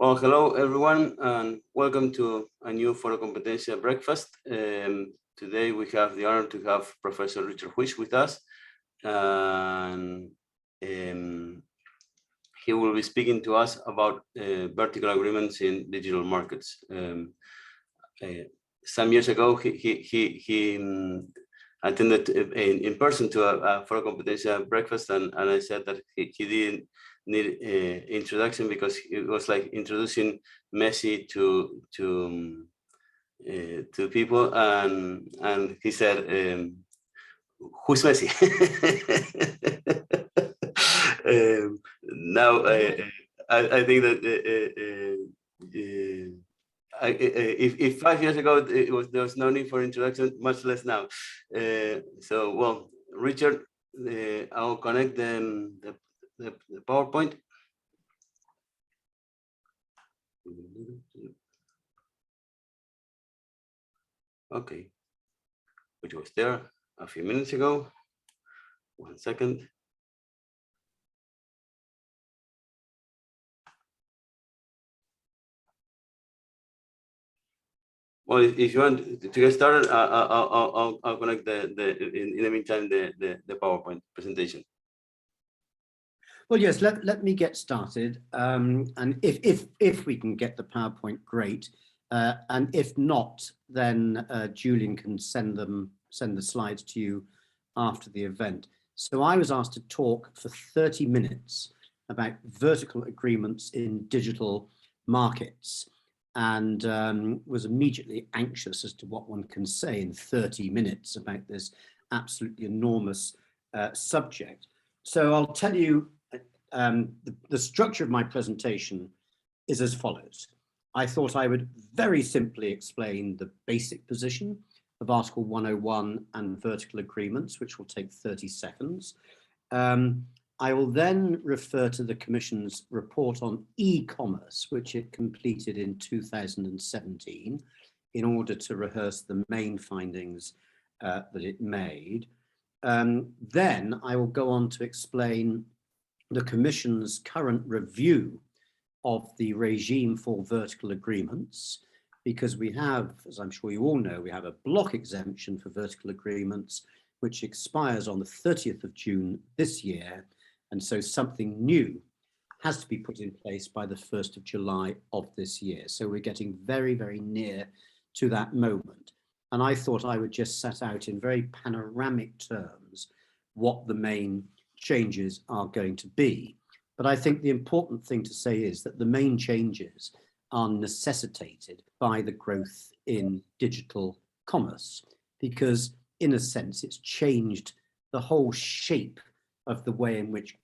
Well, hello everyone, and welcome to a new ForoCompetencia breakfast. Today we have the honor to have Professor Richard Whish with us, and he will be speaking to us about vertical agreements in digital markets. Some years ago, he attended in person to a ForoCompetencia breakfast, and I said that he didn't need introduction because it was like introducing Messi to people, and he said, "Who's Messi?" Now I think that if 5 years ago there was no need for introduction, much less now. So, well, Richard, I'll connect the PowerPoint. Okay, which was there a few minutes ago. 1 second. Well, if you want to get started, I'll connect in the meantime the PowerPoint presentation. Well, yes, let me get started. And if we can get the PowerPoint, great. And if not, then Julian can send the slides to you after the event. So I was asked to talk for 30 minutes about vertical agreements in digital markets, and was immediately anxious as to what one can say in 30 minutes about this absolutely enormous subject. So I'll tell you, the structure of my presentation is as follows. I thought I would very simply explain the basic position of Article 101 and vertical agreements, which will take 30 seconds. I will then refer to the Commission's report on e-commerce, which it completed in 2017, in order to rehearse the main findings that it made. Then I will go on to explain the Commission's current review of the regime for vertical agreements, because we have, as I'm sure you all know, we have a block exemption for vertical agreements, which expires on the 30th of June this year. And so something new has to be put in place by the 1st of July of this year. So we're getting very, very near to that moment. And I thought I would just set out in very panoramic terms what the main changes are going to be. But I think the important thing to say is that the main changes are necessitated by the growth in digital commerce, because in a sense it's changed the whole shape of the way in which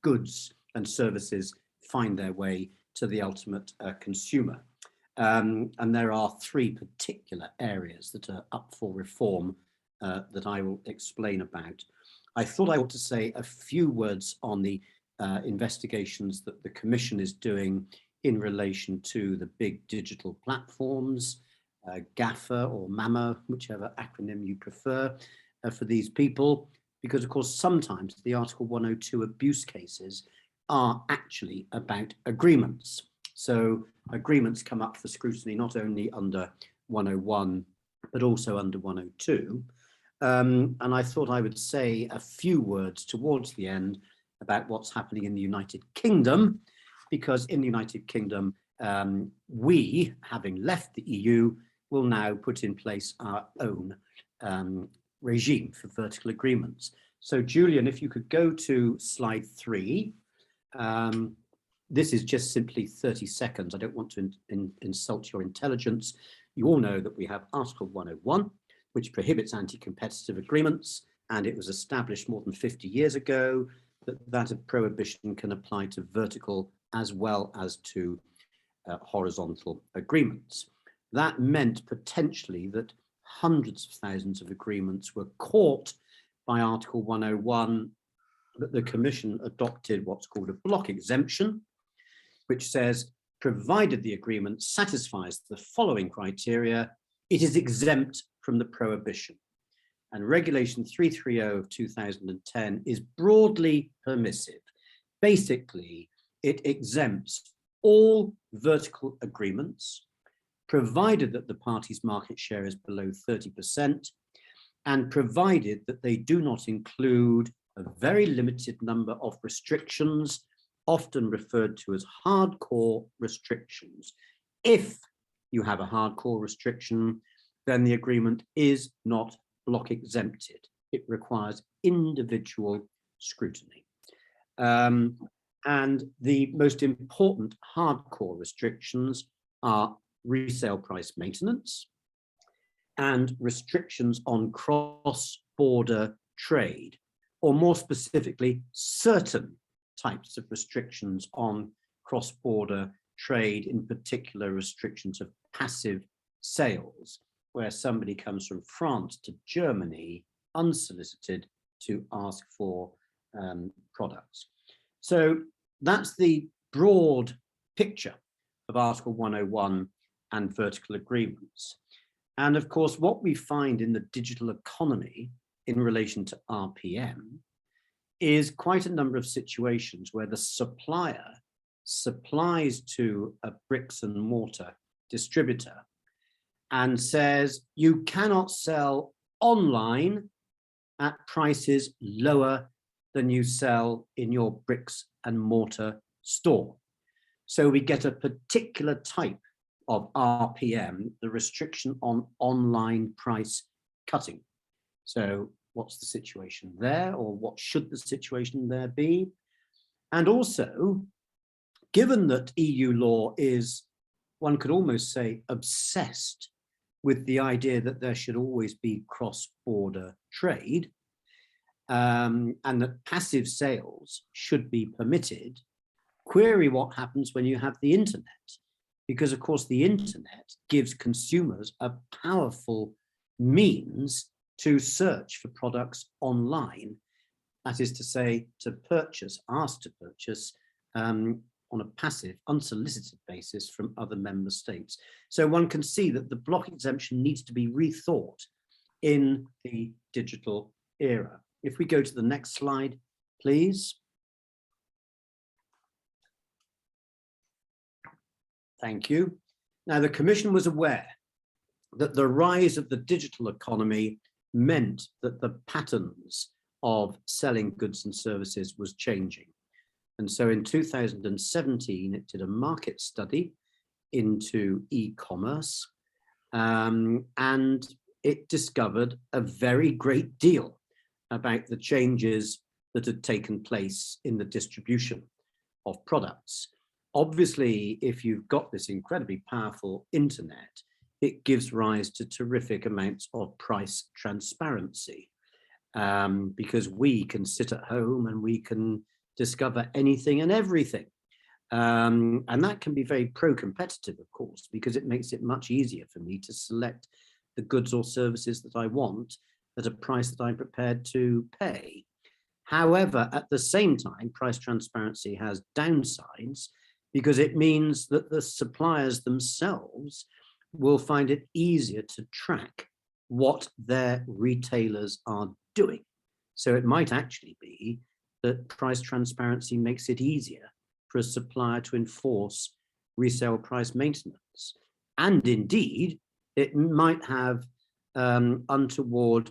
goods and services find their way to the ultimate consumer. And there are three particular areas that are up for reform that I will explain about. I thought I ought to say a few words on the investigations that the Commission is doing in relation to the big digital platforms, GAFA or MAMA, whichever acronym you prefer for these people, because of course sometimes the Article 102 abuse cases are actually about agreements. So agreements come up for scrutiny not only under 101, but also under 102. And I thought I would say a few words towards the end about what's happening in the United Kingdom, because in the United Kingdom, we, having left the EU, will now put in place our own regime for vertical agreements. So Julian, if you could go to slide 3. This is just simply 30 seconds. I don't want to insult your intelligence. You all know that we have Article 101, which prohibits anti-competitive agreements, and it was established more than 50 years ago that prohibition can apply to vertical as well as to horizontal agreements. That meant potentially that hundreds of thousands of agreements were caught by Article 101, but the Commission adopted what's called a block exemption, which says, provided the agreement satisfies the following criteria, it is exempt from the prohibition. And Regulation 330 of 2010 is broadly permissive. Basically, it exempts all vertical agreements, provided that the party's market share is below 30%, and provided that they do not include a very limited number of restrictions, often referred to as hardcore restrictions. If you have a hardcore restriction, then the agreement is not block exempted. It requires individual scrutiny. And the most important hardcore restrictions are resale price maintenance and restrictions on cross-border trade, or more specifically, certain types of restrictions on cross-border trade, in particular restrictions of passive sales, where somebody comes from France to Germany unsolicited to ask for products. So that's the broad picture of Article 101 and vertical agreements. And of course, what we find in the digital economy in relation to RPM is quite a number of situations where the supplier supplies to a bricks and mortar distributor and says, you cannot sell online at prices lower than you sell in your bricks and mortar store. So we get a particular type of RPM, the restriction on online price cutting. So what's the situation there, or what should the situation there be? And also, given that EU law is, one could almost say, obsessed with the idea that there should always be cross-border trade, and that passive sales should be permitted, query what happens when you have the internet. Because of course the internet gives consumers a powerful means to search for products online. That is to say, to purchase, ask to purchase on a passive, unsolicited basis from other member states. So one can see that the block exemption needs to be rethought in the digital era. If we go to the next slide, please. Thank you. Now, the Commission was aware that the rise of the digital economy meant that the patterns of selling goods and services was changing. And so in 2017, it did a market study into e-commerce, and it discovered a very great deal about the changes that had taken place in the distribution of products. Obviously, if you've got this incredibly powerful internet, it gives rise to terrific amounts of price transparency, because we can sit at home and we can discover anything and everything. And that can be very pro-competitive, of course, because it makes it much easier for me to select the goods or services that I want at a price that I'm prepared to pay. However, at the same time, price transparency has downsides, because it means that the suppliers themselves will find it easier to track what their retailers are doing. So it might actually be that price transparency makes it easier for a supplier to enforce resale price maintenance. And indeed, it might have untoward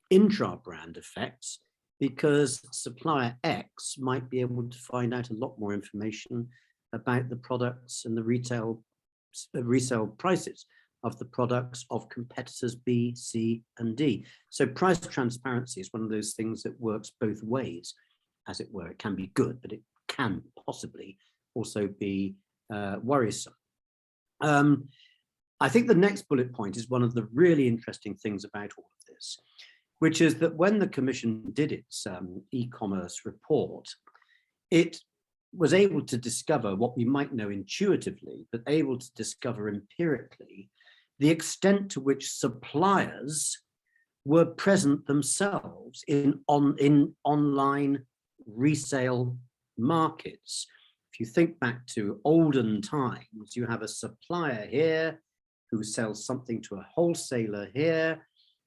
intra-brand effects, because supplier X might be able to find out a lot more information about the products and the resale prices of the products of competitors B, C, and D. So price transparency is one of those things that works both ways, as it were. It can be good, but it can possibly also be worrisome. I think the next bullet point is one of the really interesting things about all of this, which is that when the Commission did its e-commerce report, it was able to discover what we might know intuitively, but able to discover empirically the extent to which suppliers were present themselves in online resale markets. If you think back to olden times, you have a supplier here who sells something to a wholesaler here,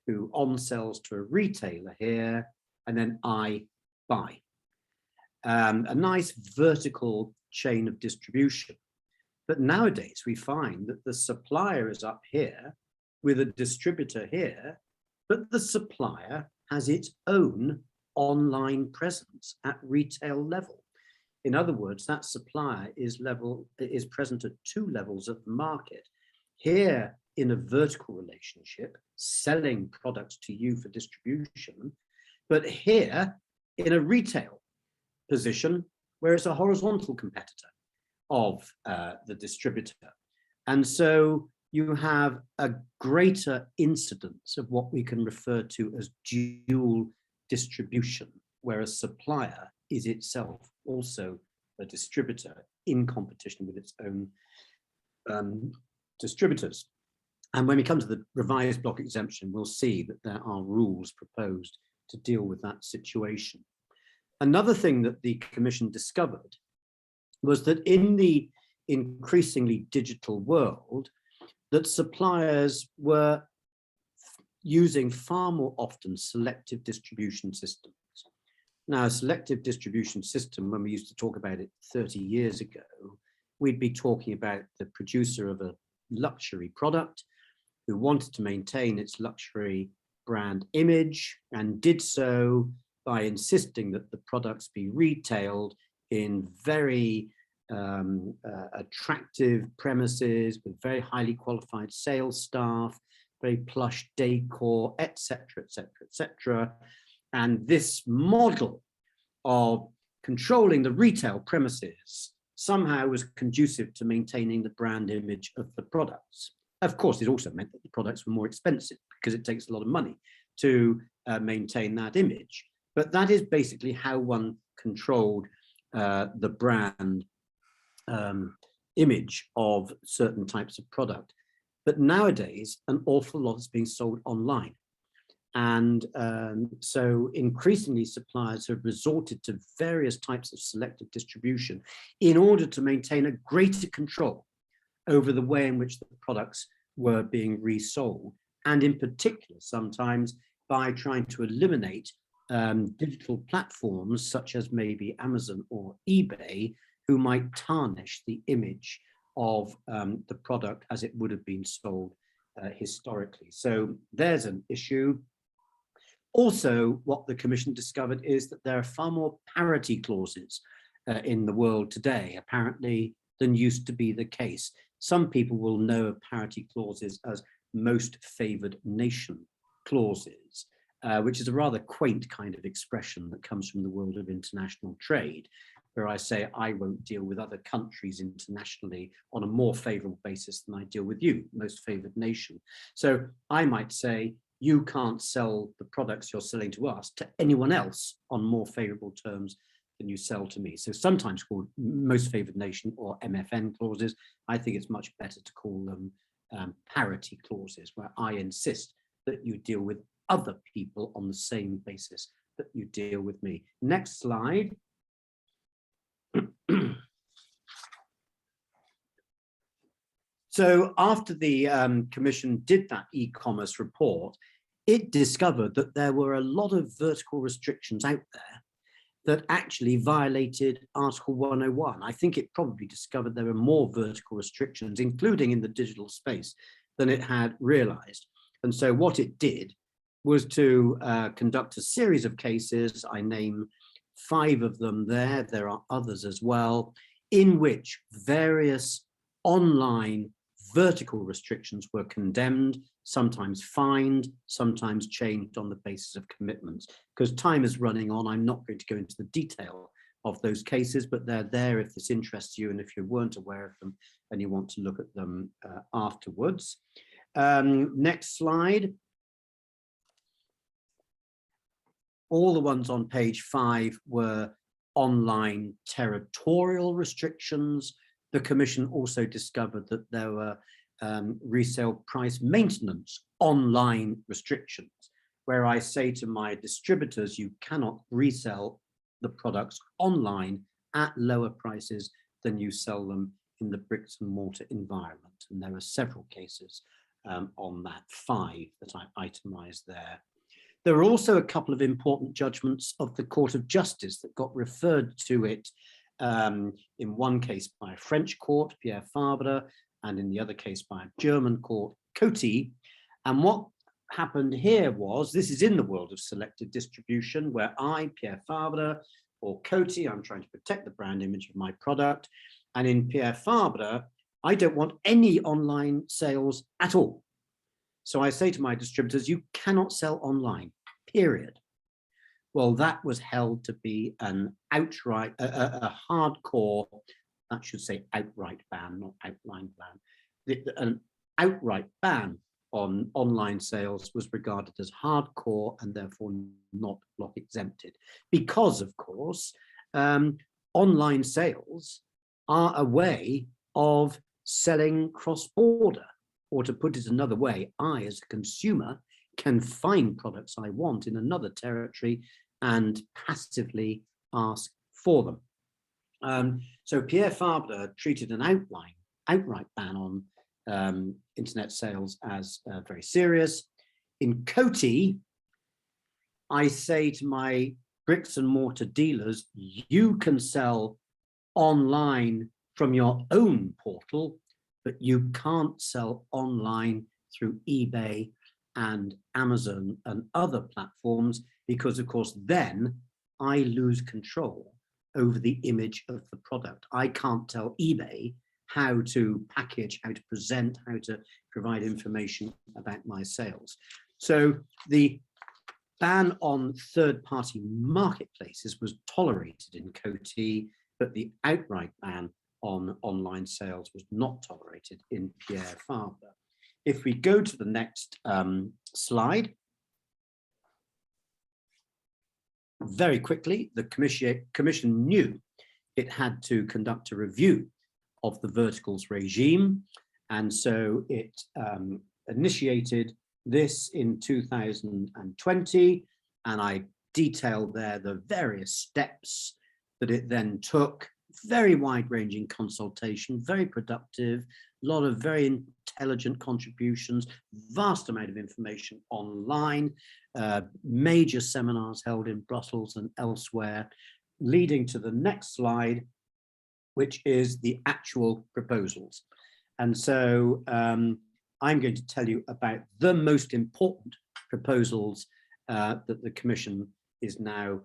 who on-sells to a retailer here, and then I buy. A nice vertical chain of distribution. But nowadays we find that the supplier is up here with a distributor here, but the supplier has its own online presence at retail level. In other words, that supplier is present at two levels of the market. Here in a vertical relationship, selling products to you for distribution, but here in a retail position where it's a horizontal competitor of the distributor. And so you have a greater incidence of what we can refer to as dual distribution, where a supplier is itself also a distributor in competition with its own distributors. And when we come to the revised block exemption, we'll see that there are rules proposed to deal with that situation. Another thing that the Commission discovered was that in the increasingly digital world, that suppliers were using far more often selective distribution systems. Now, a selective distribution system, when we used to talk about it 30 years ago, we'd be talking about the producer of a luxury product who wanted to maintain its luxury brand image and did so by insisting that the products be retailed in very attractive premises with very highly qualified sales staff, very plush decor, etc., etc., etc. And this model of controlling the retail premises somehow was conducive to maintaining the brand image of the products. Of course, it also meant that the products were more expensive because it takes a lot of money to maintain that image. But that is basically how one controlled the brand image of certain types of product. But nowadays, an awful lot is being sold online. And so increasingly suppliers have resorted to various types of selective distribution in order to maintain a greater control over the way in which the products were being resold. And in particular, sometimes by trying to eliminate digital platforms such as maybe Amazon or eBay, who might tarnish the image of the product as it would have been sold historically. So there's an issue. Also, what the Commission discovered is that there are far more parity clauses in the world today, apparently, than used to be the case. Some people will know of parity clauses as most favored nation clauses, which is a rather quaint kind of expression that comes from the world of international trade, where I say I won't deal with other countries internationally on a more favorable basis than I deal with you, most favored nation. So I might say, you can't sell the products you're selling to us to anyone else on more favorable terms than you sell to me. So sometimes called most favored nation or MFN clauses. I think it's much better to call them parity clauses, where I insist that you deal with other people on the same basis that you deal with me. Next slide. So after the Commission did that e-commerce report, it discovered that there were a lot of vertical restrictions out there that actually violated Article 101. I think it probably discovered there were more vertical restrictions, including in the digital space, than it had realized. And so what it did was to conduct a series of cases. I name 5 of them there. There are others as well, in which various online vertical restrictions were condemned, sometimes fined, sometimes changed on the basis of commitments. Because time is running on, I'm not going to go into the detail of those cases, but they're there if this interests you and if you weren't aware of them and you want to look at them afterwards. Next slide. All the ones on page 5 were online territorial restrictions. The Commission also discovered that there were resale price maintenance online restrictions, where I say to my distributors, you cannot resell the products online at lower prices than you sell them in the bricks and mortar environment. And there are several cases on that, 5 that I itemized there. There are also a couple of important judgments of the Court of Justice that got referred to it in one case by a French court, Pierre Fabre, and in the other case by a German court, Coty. And what happened here was, this is in the world of selective distribution, where I, Pierre Fabre, or Coty, I'm trying to protect the brand image of my product. And in Pierre Fabre, I don't want any online sales at all. So I say to my distributors, you cannot sell online, period. Well, that was held to be an outright, a hardcore, that should say outright ban, not outline ban. An outright ban on online sales was regarded as hardcore and therefore not block exempted. Because, of course, online sales are a way of selling cross-border. Or to put it another way, I, as a consumer, can find products I want in another territory and passively ask for them. So Pierre Fabre treated an outright ban on internet sales as very serious. In Coty, I say to my bricks and mortar dealers, you can sell online from your own portal, but you can't sell online through eBay and Amazon and other platforms, because of course then I lose control over the image of the product. I can't tell eBay how to package, how to present, how to provide information about my sales. So the ban on third-party marketplaces was tolerated in Coty, but the outright ban on online sales was not tolerated in Pierre Fabre. If we go to the next slide, very quickly, the commission knew it had to conduct a review of the verticals regime, and so it initiated this in 2020, and I detailed there the various steps that it then took. Very wide-ranging consultation, very productive, a lot of very intelligent contributions, vast amount of information online, major seminars held in Brussels and elsewhere, leading to the next slide, which is the actual proposals. And so I'm going to tell you about the most important proposals that the Commission is now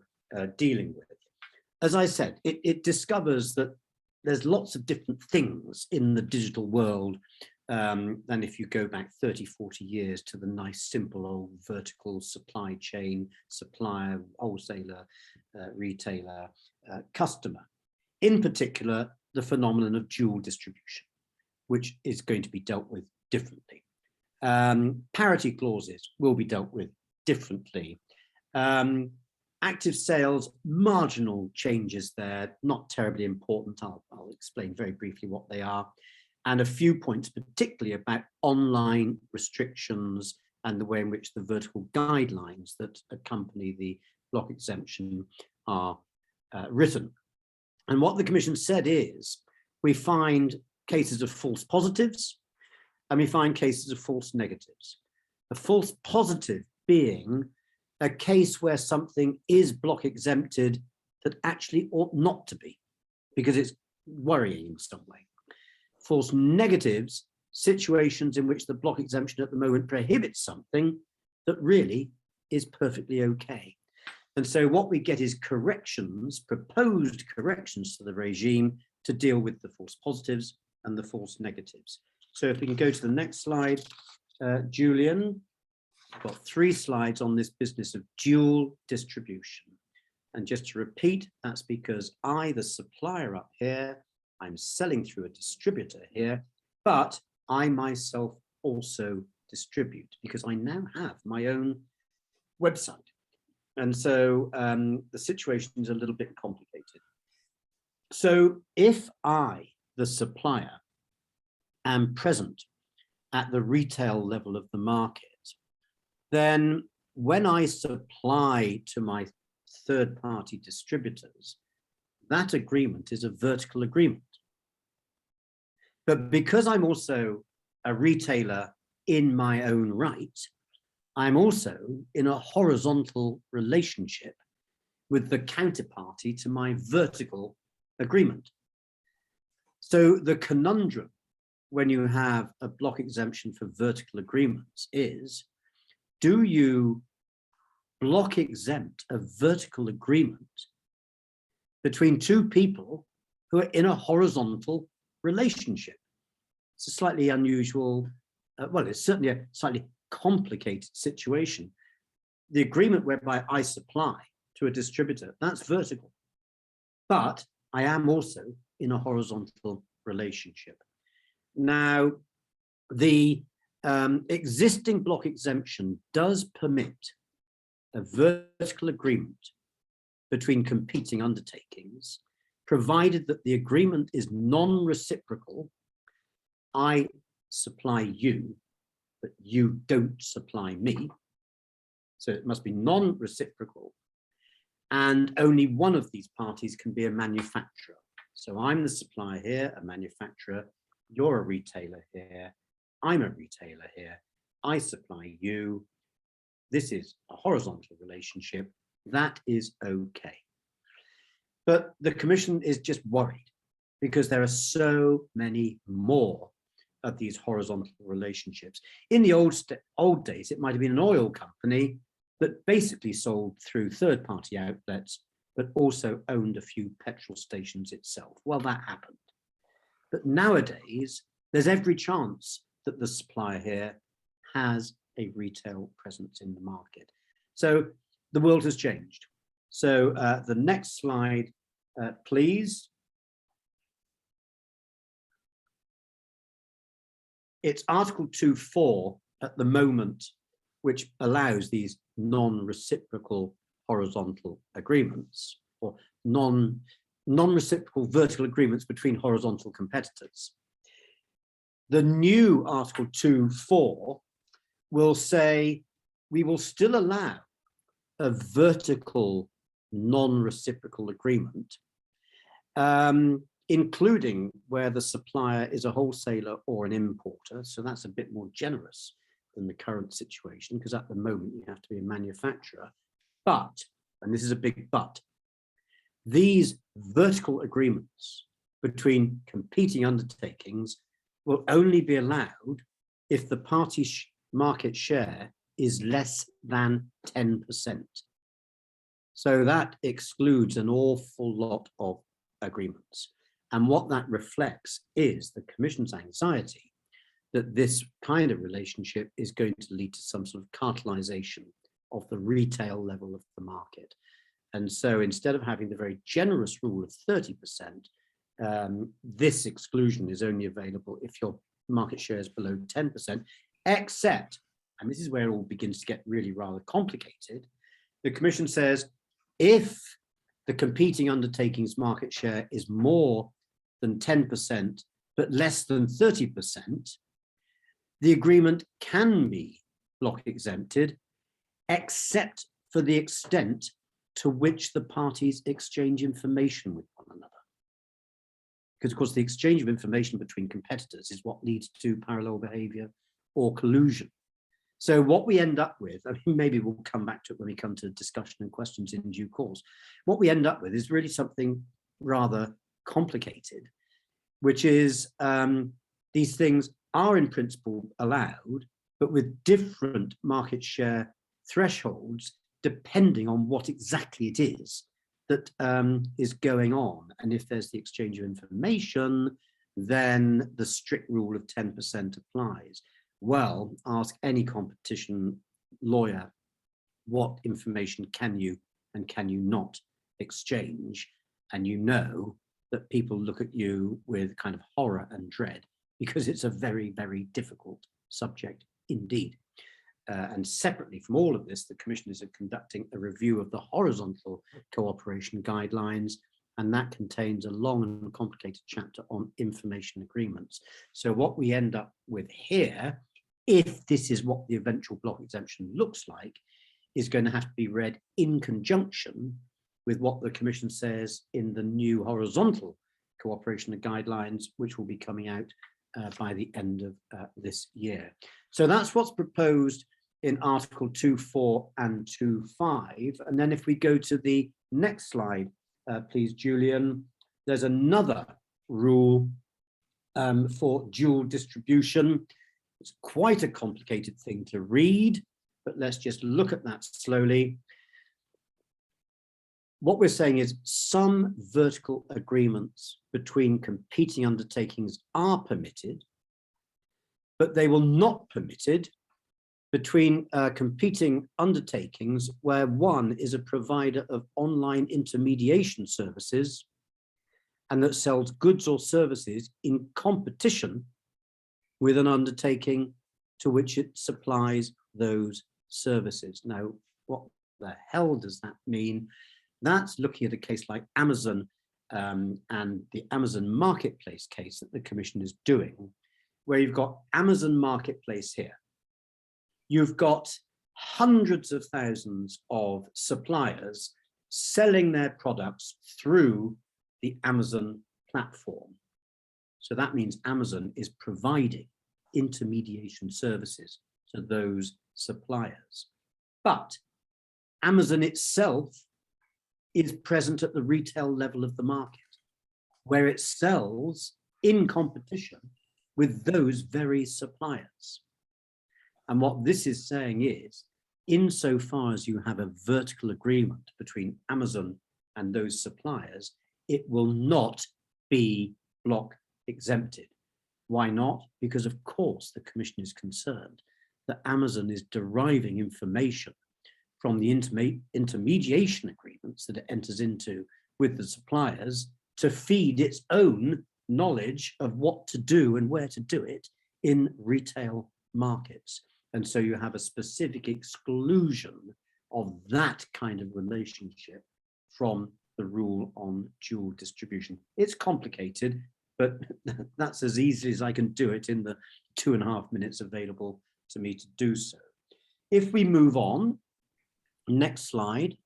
dealing with. As I said, it discovers that there's lots of different things in the digital world than if you go back 30, 40 years to the nice, simple old vertical supply chain, supplier, wholesaler, retailer, customer. In particular, the phenomenon of dual distribution, which is going to be dealt with differently. Parity clauses will be dealt with differently. Active sales, marginal changes there, not terribly important. I'll explain very briefly what they are. And a few points, particularly about online restrictions and the way in which the vertical guidelines that accompany the block exemption are written. And what the Commission said is, we find cases of false positives and we find cases of false negatives. A false positive being a case where something is block exempted that actually ought not to be, because it's worrying in some way. False negatives, situations in which the block exemption at the moment prohibits something that really is perfectly okay. And so what we get is corrections, proposed corrections to the regime to deal with the false positives and the false negatives. So if we can go to the next slide, Julian. I've got 3 slides on this business of dual distribution. And just to repeat, that's because I, the supplier up here, I'm selling through a distributor here, but I myself also distribute because I now have my own website. And so the situation is a little bit complicated. So if I, the supplier, am present at the retail level of the market, then when I supply to my third-party distributors, that agreement is a vertical agreement. But because I'm also a retailer in my own right, I'm also in a horizontal relationship with the counterparty to my vertical agreement. So the conundrum when you have a block exemption for vertical agreements is, do you block exempt a vertical agreement between two people who are in a horizontal relationship? It's a slightly unusual, well, it's certainly a slightly complicated situation. The agreement whereby I supply to a distributor, that's vertical, but I am also in a horizontal relationship. Now, the existing block exemption does permit a vertical agreement between competing undertakings, provided that the agreement is non-reciprocal. I supply you, but you don't supply me. So it must be non-reciprocal. And only one of these parties can be a manufacturer. So I'm the supplier here, a manufacturer, you're a retailer here, I'm a retailer here, I supply you. This is a horizontal relationship. That is okay. But the Commission is just worried because there are so many more of these horizontal relationships. In the old days, it might have been an oil company that basically sold through third-party outlets, but also owned a few petrol stations itself. Well, that happened. But nowadays, there's every chance that the supplier here has a retail presence in the market. So the world has changed. So the next slide, please. It's Article 2.4 at the moment, which allows these non-reciprocal horizontal agreements, or non-reciprocal vertical agreements between horizontal competitors. The new Article 2.4 will say we will still allow a vertical non-reciprocal agreement, including where the supplier is a wholesaler or an importer. So that's a bit more generous than the current situation, because at the moment you have to be a manufacturer. But, and this is a big but, these vertical agreements between competing undertakings will only be allowed if the party's market share is less than 10%. So that excludes an awful lot of agreements. And what that reflects is the Commission's anxiety that this kind of relationship is going to lead to some sort of cartelization of the retail level of the market. And so instead of having the very generous rule of 30%, this exclusion is only available if your market share is below 10%, except, and this is where it all begins to get really rather complicated, the Commission says if the competing undertaking's market share is more than 10%, but less than 30%, the agreement can be block exempted, except for the extent to which the parties exchange information with one another. Because of course the exchange of information between competitors is what leads to parallel behavior or collusion. So what we end up with, I mean, maybe we'll come back to it when we come to discussion and questions in due course. What we end up with is really something rather complicated, which is these things are in principle allowed, but with different market share thresholds, depending on what exactly it is that is going on. And if there's the exchange of information, then the strict rule of 10% applies. Well, ask any competition lawyer, what information can you and can you not exchange? And you know that people look at you with kind of horror and dread, because it's a very, very difficult subject indeed. And separately from all of this, the Commission is conducting a review of the horizontal cooperation guidelines, and that contains a long and complicated chapter on information agreements. So what we end up with here, if this is what the eventual block exemption looks like, is going to have to be read in conjunction with what the Commission says in the new horizontal cooperation guidelines, which will be coming out by the end of this year. So that's what's proposed in Article 2.4 and 2.5. And then if we go to the next slide, please, Julian, There's another rule for dual distribution. It's quite a complicated thing to read, but let's just look at that slowly. What we're saying is some vertical agreements between competing undertakings are permitted, but they will not be permitted between competing undertakings where one is a provider of online intermediation services and that sells goods or services in competition with an undertaking to which it supplies those services. Now, what the hell does that mean? That's looking at a case like Amazon and the Amazon Marketplace case that the Commission is doing, where you've got Amazon Marketplace here. You've got hundreds of thousands of suppliers selling their products through the Amazon platform. So that means Amazon is providing intermediation services to those suppliers. But Amazon itself is present at the retail level of the market, where it sells in competition with those very suppliers. And what this is saying is, insofar as you have a vertical agreement between Amazon and those suppliers, it will not be block exempted. Why not? Because of course the Commission is concerned that Amazon is deriving information from the intermediation agreements that it enters into with the suppliers to feed its own knowledge of what to do and where to do it in retail markets. And so you have a specific exclusion of that kind of relationship from the rule on dual distribution. It's complicated, but that's as easy as I can do it in the 2.5 minutes available to me to do so. If we move on, next slide.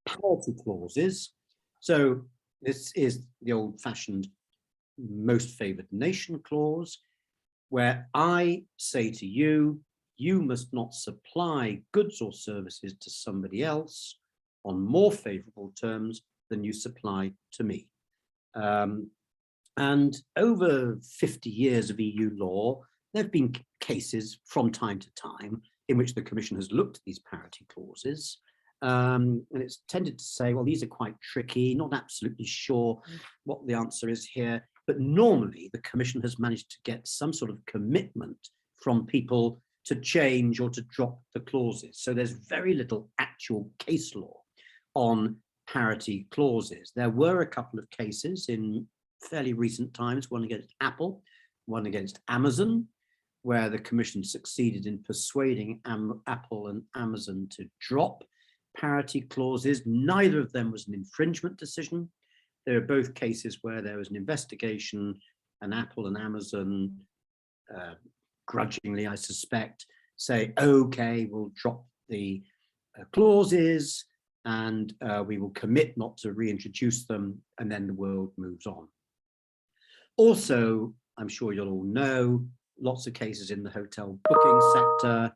Parity clauses. So this is the old-fashioned most favored nation clause, where I say to you, you must not supply goods or services to somebody else on more favorable terms than you supply to me. And over 50 years of EU law, there have been cases from time to time in which the Commission has looked at these parity clauses. And it's tended to say, well, these are quite tricky, not absolutely sure what the answer is here. But normally the Commission has managed to get some sort of commitment from people to change or to drop the clauses. So there's very little actual case law on parity clauses. There were a couple of cases in fairly recent times, one against Apple, one against Amazon, where the Commission succeeded in persuading Apple and Amazon to drop parity clauses. Neither of them was an infringement decision. There are both cases where there was an investigation and Apple and Amazon, grudgingly, I suspect, say, okay, we'll drop the clauses and we will commit not to reintroduce them, and then the world moves on. Also, I'm sure you'll all know, lots of cases in the hotel booking sector.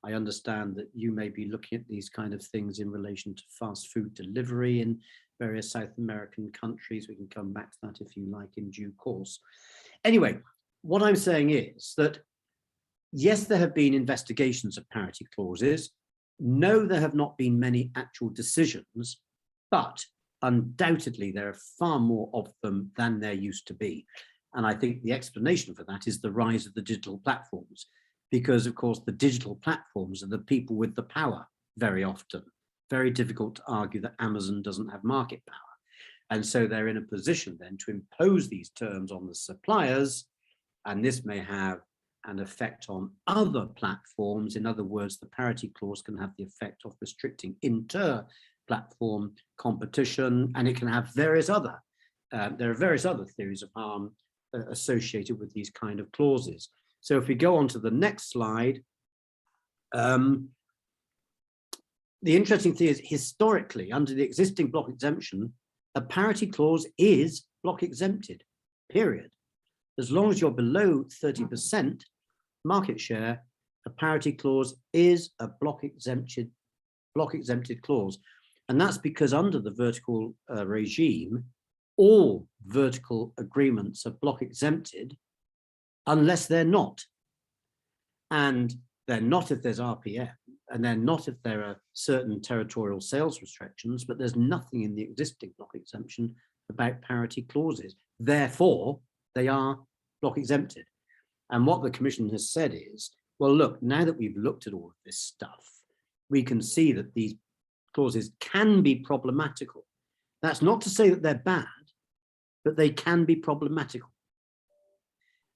I understand that you may be looking at these kind of things in relation to fast food delivery in various South American countries. We can come back to that if you like in due course. Anyway, what I'm saying is that, yes, there have been investigations of parity clauses. No, there have not been many actual decisions, but undoubtedly there are far more of them than there used to be. And I think the explanation for that is the rise of the digital platforms, because of course the digital platforms are the people with the power very often. Very difficult to argue that Amazon doesn't have market power. And so they're in a position then to impose these terms on the suppliers, and this may have an effect on other platforms. In other words, the parity clause can have the effect of restricting inter-platform competition, and it can have various other, there are various other theories of harm associated with these kind of clauses. So if we go on to the next slide, the interesting thing is, historically, under the existing block exemption, a parity clause is block exempted, period. As long as you're below 30% market share, a parity clause is a block exempted clause. And that's because under the vertical regime, all vertical agreements are block exempted unless they're not. And they're not if there's RPM, and they're not if there are certain territorial sales restrictions, but there's nothing in the existing block exemption about parity clauses. Therefore, they are block exempted. And what the Commission has said is, well, look, now that we've looked at all of this stuff, we can see that these clauses can be problematical. That's not to say that they're bad, but they can be problematical.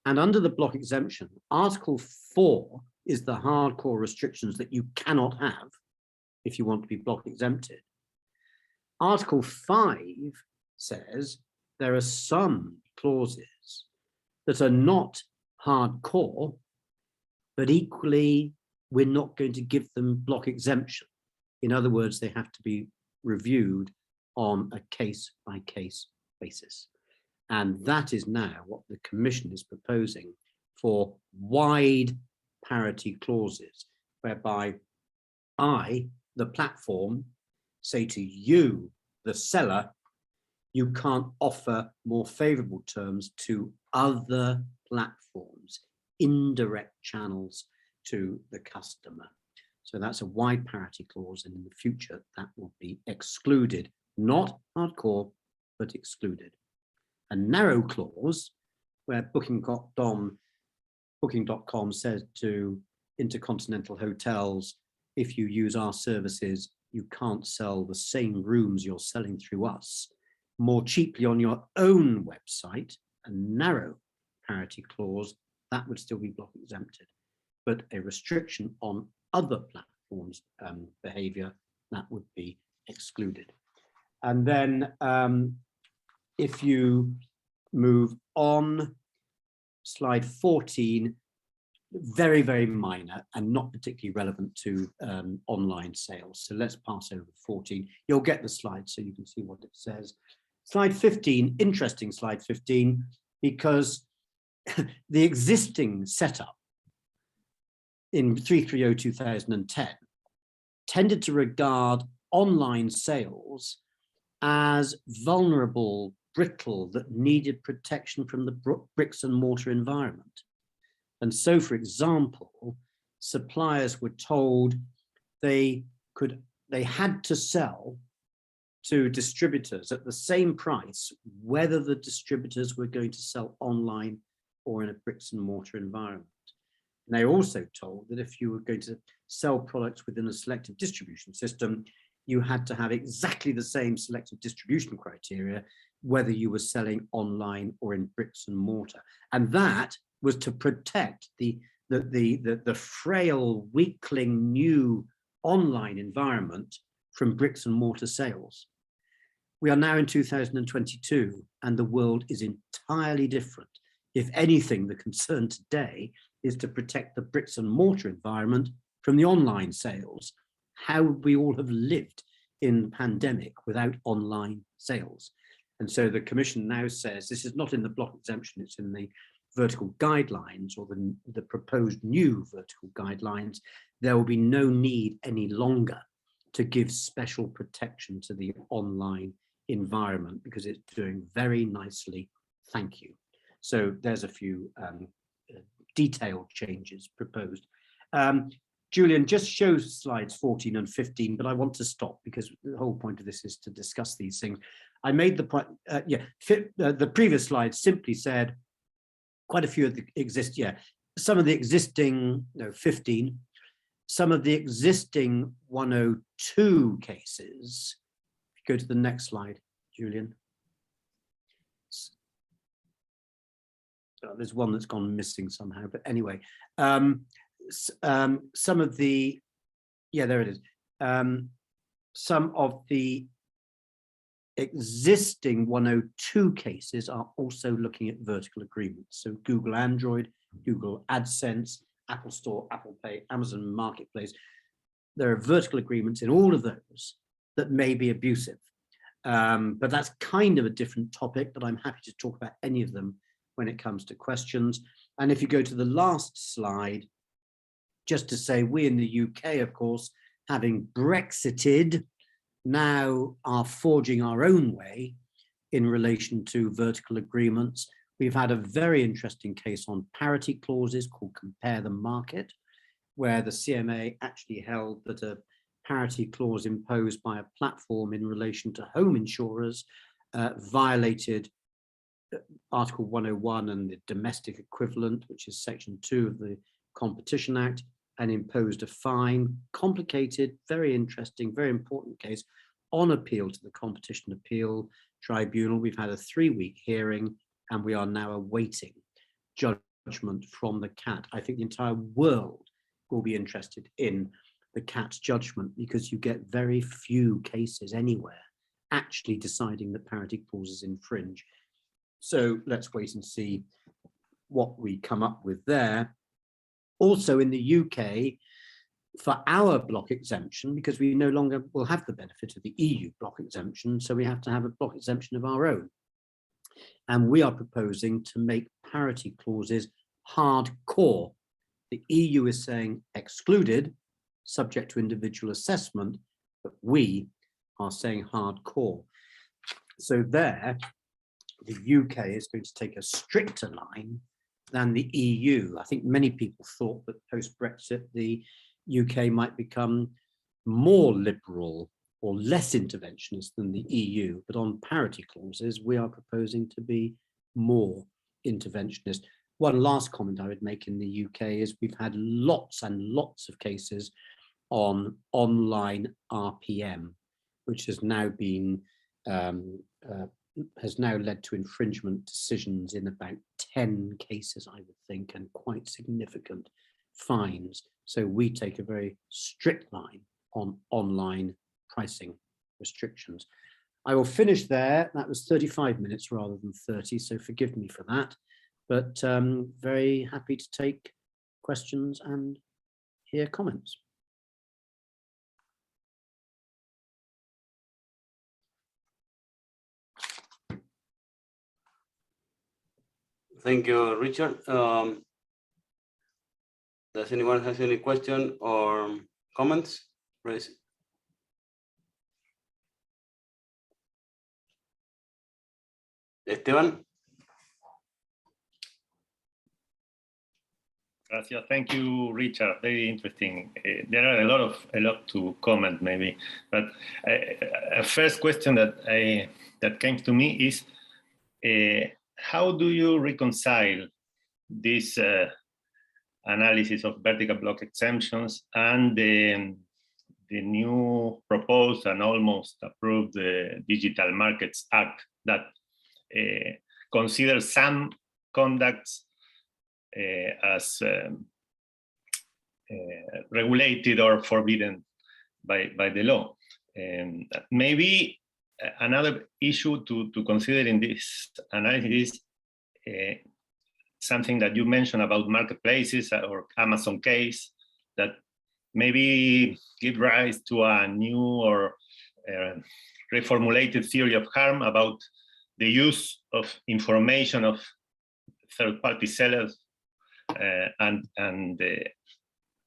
And under the block exemption, Article 4 is the hardcore restrictions that you cannot have if you want to be block exempted. Article 5 says there are some clauses that are not hardcore, but equally we're not going to give them block exemption. In other words, they have to be reviewed on a case-by-case basis. And that is now what the Commission is proposing for wide parity clauses, whereby I, the platform, say to you, the seller, you can't offer more favorable terms to other platforms, indirect channels to the customer. So that's a wide parity clause, and in the future that will be excluded, not hardcore, but excluded. A narrow clause where Booking.com says to intercontinental hotels, if you use our services, you can't sell the same rooms you're selling through us more cheaply on your own website. A narrow parity clause, that would still be block exempted, but a restriction on other platforms' behavior, that would be excluded. And then if you move on, slide 14, very, very minor and not particularly relevant to online sales. So let's pass over 14. You'll get the slide so you can see what it says. Slide 15, interesting slide 15, because the existing setup in 330/2010 tended to regard online sales as vulnerable, brittle, that needed protection from the bricks and mortar environment. And so, for example, suppliers were told they had to sell to distributors at the same price, whether the distributors were going to sell online or in a bricks and mortar environment. And they were also told that if you were going to sell products within a selective distribution system, you had to have exactly the same selective distribution criteria, whether you were selling online or in bricks and mortar. And that was to protect the frail, weakling new online environment from bricks and mortar sales. We are now in 2022 and the world is entirely different. If anything, the concern today is to protect the bricks and mortar environment from the online sales. How would we all have lived in the pandemic without online sales? And so the Commission now says this is not in the block exemption, it's in the vertical guidelines, or the proposed new vertical guidelines. There will be no need any longer to give special protection to the online environment because it's doing very nicely, thank you. So there's a few detailed changes proposed. Julian, just show slides 14 and 15, but I want to stop because the whole point of this is to discuss these things. I made the point, the previous slide simply said quite a few of the some of the existing, 15, some of the existing 102 cases. If you go to the next slide, Julian. There's one that's gone missing somehow, but anyway, some of the, there it is. Some of the existing 102 cases are also looking at vertical agreements. So Google Android, Google AdSense, Apple Store, Apple Pay, Amazon Marketplace. There are vertical agreements in all of those that may be abusive. But that's kind of a different topic, but I'm happy to talk about any of them when it comes to questions. And if you go to the last slide, just to say we in the UK, of course, having Brexited, now are forging our own way in relation to vertical agreements. We've had a very interesting case on parity clauses called Compare the Market, where the CMA actually held that a parity clause imposed by a platform in relation to home insurers violated Article 101 and the domestic equivalent, which is Section 2 of the Competition Act, and imposed a fine. Complicated, very interesting, very important case on appeal to the Competition Appeal Tribunal. We've had a 3-week hearing and we are now awaiting judgment from the CAT. I think the entire world will be interested in the CAT's judgment because you get very few cases anywhere actually deciding that parity clauses infringe. So let's wait and see what we come up with there. Also in the UK, for our block exemption, because we no longer will have the benefit of the EU block exemption, so we have to have a block exemption of our own. And we are proposing to make parity clauses hardcore. The EU is saying excluded, subject to individual assessment, but we are saying hardcore. So there, the UK is going to take a stricter line than the EU. I think many people thought that post-Brexit, the UK might become more liberal or less interventionist than the EU, but on parity clauses, we are proposing to be more interventionist. One last comment I would make in the UK is we've had lots and lots of cases on online RPM, which has now been has now led to infringement decisions in about 10 cases, I would think, and quite significant fines. So we take a very strict line on online pricing restrictions. I will finish there. That was 35 minutes rather than 30, so forgive me for that. But very happy to take questions and hear comments. Thank you, Richard. Does anyone have any question or comments? Raise. Esteban. Gracias. Thank you, Richard. Very interesting. There are a lot to comment, maybe. But a first question that came to me is, how do you reconcile this analysis of vertical block exemptions and the new proposed and almost approved Digital Markets Act that considers some conducts as regulated or forbidden by the law? Maybe another issue to consider in this analysis is something that you mentioned about marketplaces or Amazon case that maybe give rise to a new or reformulated theory of harm about the use of information of third-party sellers and the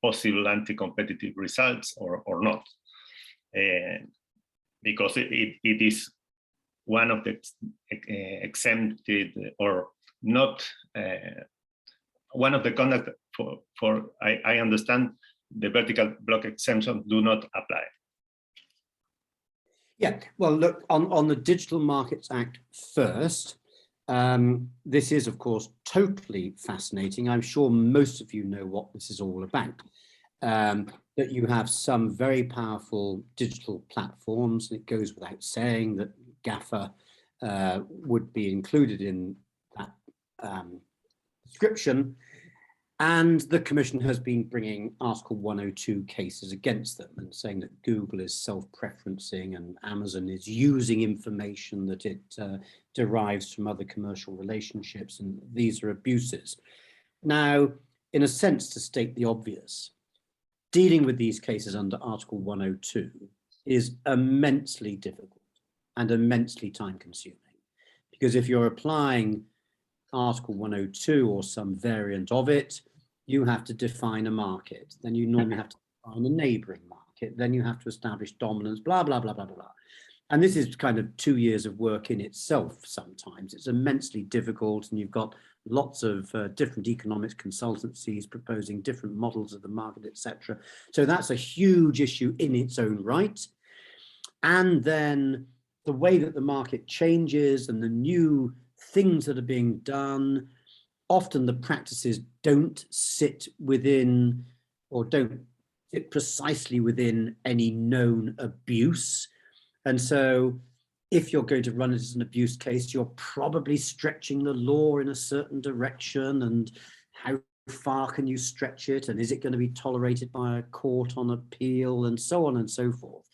possible anti-competitive results or not. Because it is one of the exempted or not one of the conduct for I understand the vertical block exemption do not apply. Yeah, well, look, on the Digital Markets Act first, this is, of course, totally fascinating. I'm sure most of you know what this is all about. That you have some very powerful digital platforms, and it goes without saying that GAFA would be included in that description. And the Commission has been bringing Article 102 cases against them and saying that Google is self-preferencing and Amazon is using information that it derives from other commercial relationships, and these are abuses. Now, in a sense, to state the obvious, dealing with these cases under Article 102 is immensely difficult and immensely time-consuming, because if you're applying Article 102 or some variant of it, you have to define a market. Then you normally have to define a neighbouring market. market, then you have to establish dominance, blah, blah, blah, blah, blah. And this is kind of 2 years of work in itself sometimes. It's immensely difficult, and you've got lots of different economics consultancies proposing different models of the market, etc. So that's a huge issue in its own right. And then the way that the market changes and the new things that are being done, often the practices don't sit within, or don't sit precisely within, any known abuse. And so if you're going to run it as an abuse case, you're probably stretching the law in a certain direction, and how far can you stretch it, and is it going to be tolerated by a court on appeal, and so on and so forth.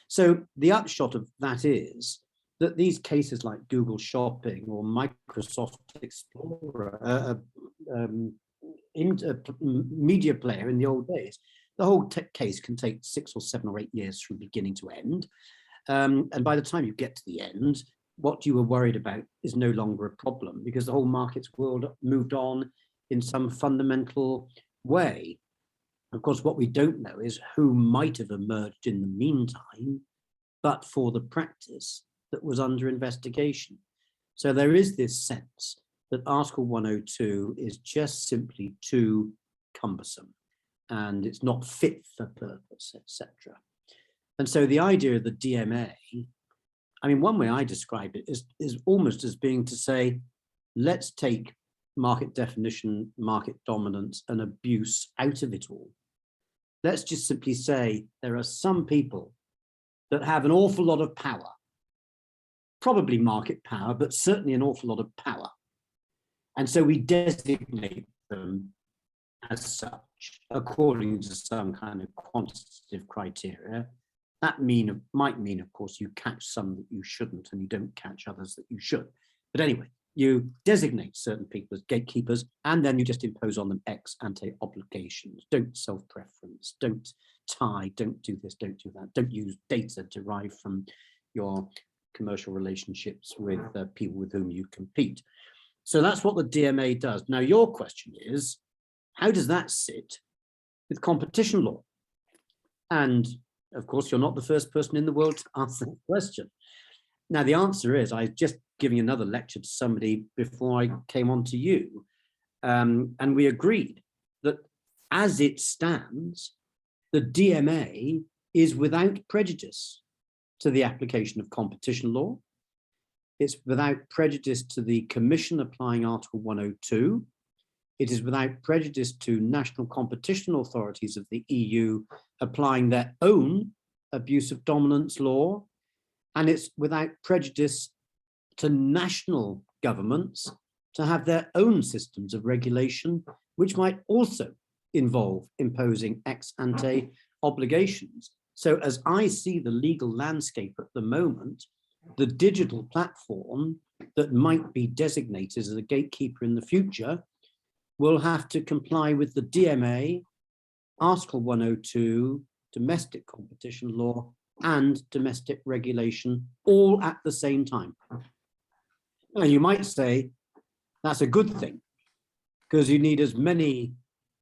So the upshot of that is that these cases like Google Shopping or Microsoft Explorer, media player in the old days, the whole case can take 6 or 7 or 8 years from beginning to end. And by the time you get to the end, what you were worried about is no longer a problem, because the whole markets world moved on in some fundamental way. Of course, what we don't know is who might have emerged in the meantime, but for the practice that was under investigation. So there is this sense that Article 102 is just simply too cumbersome, and it's not fit for purpose, etc. And so the idea of the DMA, I mean, one way I describe it is almost as being to say, let's take market definition, market dominance, and abuse out of it all. Let's just simply say there are some people that have an awful lot of power, probably market power, but certainly an awful lot of power. And so we designate them as such, according to some kind of quantitative criteria. That might mean, of course, you catch some that you shouldn't, and you don't catch others that you should. But anyway, you designate certain people as gatekeepers, and then you just impose on them ex ante obligations. Don't self-preference, don't tie, don't do this, don't do that, don't use data derived from your commercial relationships with people with whom you compete. So that's what the DMA does. Now, your question is, how does that sit with competition law? And of course, you're not the first person in the world to answer that question. Now, the answer is, I was just giving another lecture to somebody before I came on to you, and we agreed that as it stands, the DMA is without prejudice to the application of competition law. It's without prejudice to the Commission applying Article 102. It is without prejudice to national competition authorities of the EU applying their own abuse of dominance law. And it's without prejudice to national governments to have their own systems of regulation, which might also involve imposing ex ante obligations. So as I see the legal landscape at the moment, the digital platform that might be designated as a gatekeeper in the future will have to comply with the DMA, Article 102, domestic competition law, and domestic regulation, all at the same time. Now, you might say that's a good thing, because you need as many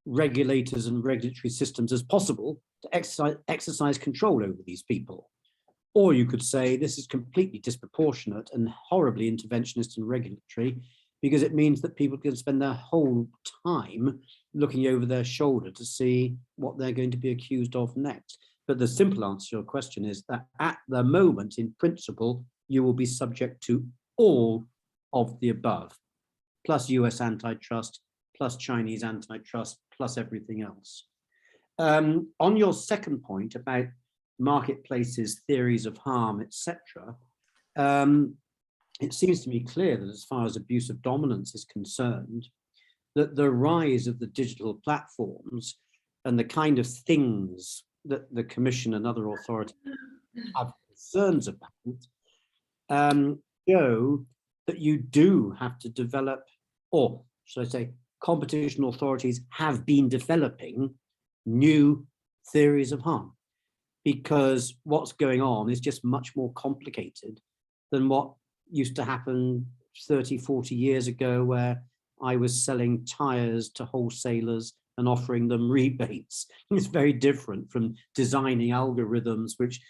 regulators and regulatory systems as possible to exercise control over these people. Or you could say this is completely disproportionate and horribly interventionist and regulatory, because it means that people can spend their whole time looking over their shoulder to see what they're going to be accused of next. But the simple answer to your question is that at the moment, in principle, you will be subject to all of the above, plus US antitrust, plus Chinese antitrust, plus everything else. On your second point about marketplaces, theories of harm, etc., it seems to me clear that as far as abuse of dominance is concerned, that the rise of the digital platforms and the kind of things that the Commission and other authorities have concerns about show that you do have to develop, or should I say, competition authorities have been developing new theories of harm, because what's going on is just much more complicated than what used to happen 30, 40 years ago, where I was selling tires to wholesalers and offering them rebates. It's very different from designing algorithms which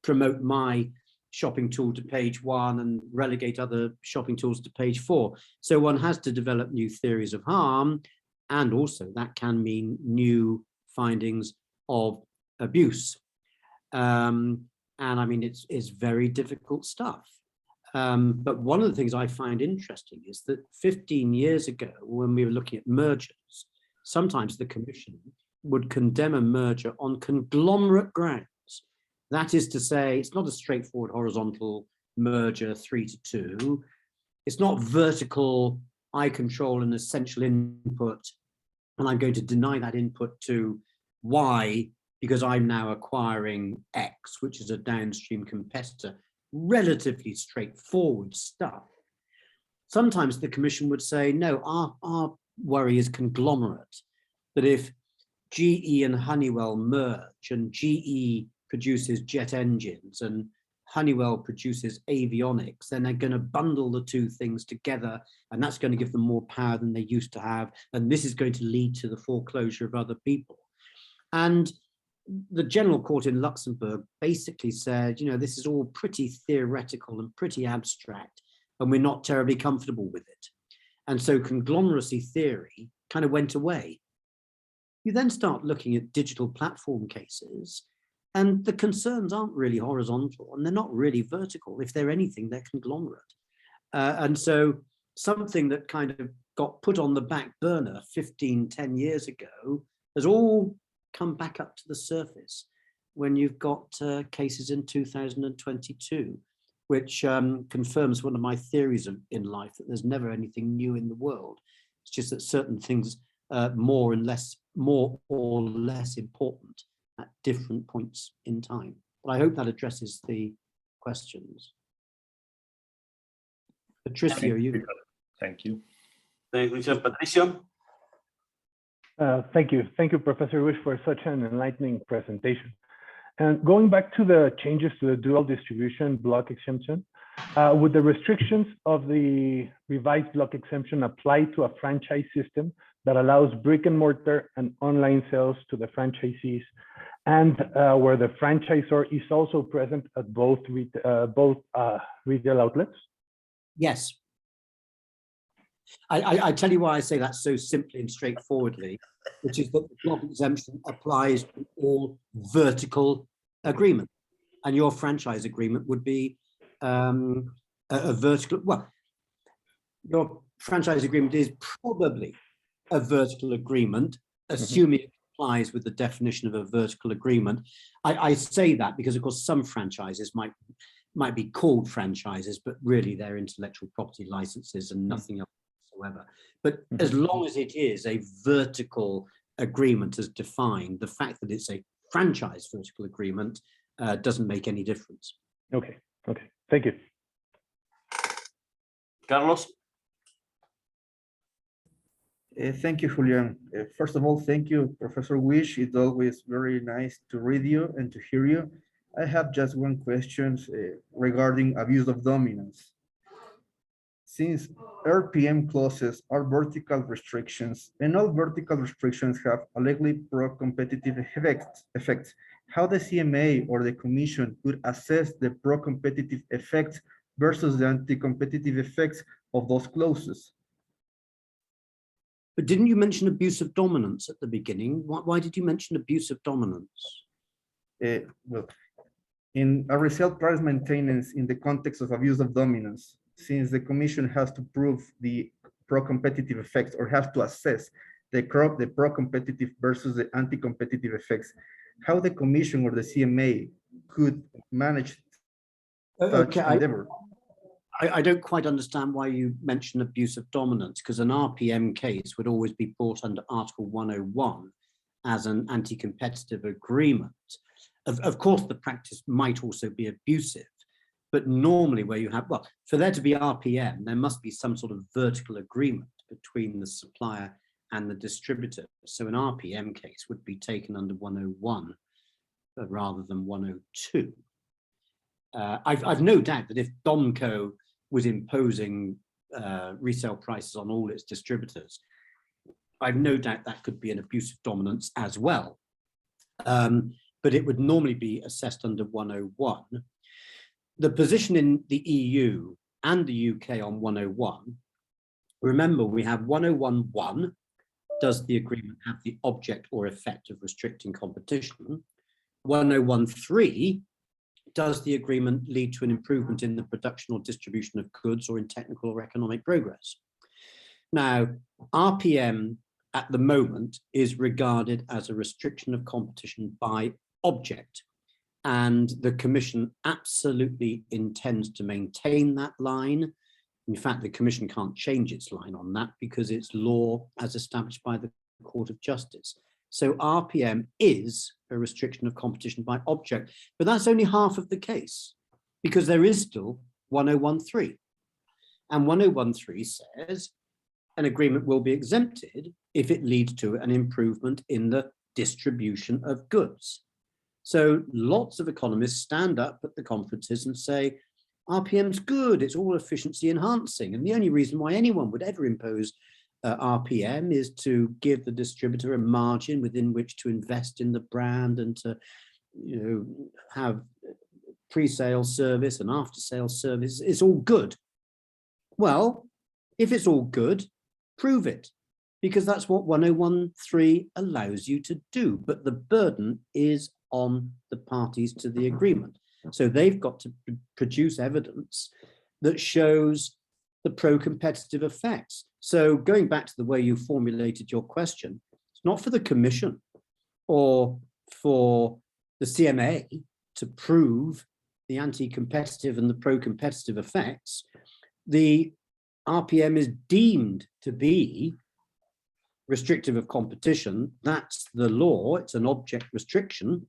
promote my shopping tool to page 1 and relegate other shopping tools to page 4. So one has to develop new theories of harm, and also that can mean new findings of abuse. And I mean, it's very difficult stuff. But one of the things I find interesting is that 15 years ago, when we were looking at mergers, sometimes the Commission would condemn a merger on conglomerate grounds. That is to say, it's not a straightforward horizontal merger 3-2. It's not vertical, I control an essential input, and I'm going to deny that input to Y because I'm now acquiring X, which is a downstream competitor. Relatively straightforward stuff. Sometimes the Commission would say, no, our worry is conglomerate, that if GE and Honeywell merge and GE produces jet engines and Honeywell produces avionics, then they're going to bundle the two things together, and that's going to give them more power than they used to have, and this is going to lead to the foreclosure of other people. And the General Court in Luxembourg basically said, you know, this is all pretty theoretical and pretty abstract, and we're not terribly comfortable with it. And so conglomeracy theory kind of went away. You then start looking at digital platform cases, and the concerns aren't really horizontal, and they're not really vertical. If they're anything, they're conglomerate. And so something that kind of got put on the back burner 10 years ago has all come back up to the surface when you've got cases in 2022, which confirms one of my theories in life, that there's never anything new in the world. It's just that certain things more or less important at different points in time. But I hope that addresses the questions. Patricia, you. Thank you. Thank you, Patricio. Thank you, Professor Whish, for such an enlightening presentation. And going back to the changes to the dual distribution block exemption, would the restrictions of the revised block exemption apply to a franchise system that allows brick and mortar and online sales to the franchisees, and where the franchisor is also present at both retail outlets? Yes. I tell you why I say that so simply and straightforwardly, which is that the block exemption applies to all vertical agreements, and your franchise agreement would be a vertical. Well, your franchise agreement is probably a vertical agreement, assuming it complies with the definition of a vertical agreement. I say that because, of course, some franchises might be called franchises, but really they're intellectual property licenses and nothing else whatsoever. But as long as it is a vertical agreement as defined, the fact that it's a franchise vertical agreement doesn't make any difference. Okay, thank you. Carlos? Thank you, Julian. First of all, thank you, Professor Whish. It's always very nice to read you and to hear you. I have just one question regarding abuse of dominance. Since RPM clauses are vertical restrictions, and all vertical restrictions have allegedly pro-competitive effects, how the CMA or the Commission could assess the pro-competitive effects versus the anti-competitive effects of those clauses? But didn't you mention abuse of dominance at the beginning? Why did you mention abuse of dominance? Well, in a resale price maintenance in the context of abuse of dominance, since the Commission has to prove the pro-competitive effects or has to assess the pro-competitive versus the anti-competitive effects, how the Commission or the CMA could manage such endeavor? I don't quite understand why you mention abuse of dominance, because an RPM case would always be brought under Article 101 as an anti-competitive agreement. Of course, the practice might also be abusive, but normally where you have, well, for there to be RPM, there must be some sort of vertical agreement between the supplier and the distributor. So an RPM case would be taken under 101 rather than 102. I've no doubt that if Domco was imposing resale prices on all its distributors, I've no doubt that could be an abuse of dominance as well. But it would normally be assessed under 101. The position in the EU and the UK on 101, remember we have 101.1, does the agreement have the object or effect of restricting competition? 101.3, does the agreement lead to an improvement in the production or distribution of goods or in technical or economic progress? Now, RPM at the moment is regarded as a restriction of competition by object, and the Commission absolutely intends to maintain that line. In fact, the Commission can't change its line on that because it's law as established by the Court of Justice. So RPM is a restriction of competition by object, but that's only half of the case because there is still 101.3. And 101.3 says an agreement will be exempted if it leads to an improvement in the distribution of goods. So lots of economists stand up at the conferences and say, RPM's good, it's all efficiency enhancing. And the only reason why anyone would ever impose RPM is to give the distributor a margin within which to invest in the brand and to, have pre-sale service and after-sale service. It's all good. Well, if it's all good, prove it, because that's what 101.3 allows you to do. But the burden is on the parties to the agreement. So they've got to produce evidence that shows the pro-competitive effects. So going back to the way you formulated your question, it's not for the Commission or for the CMA to prove the anti-competitive and the pro-competitive effects. The RPM is deemed to be restrictive of competition. That's the law, it's an object restriction.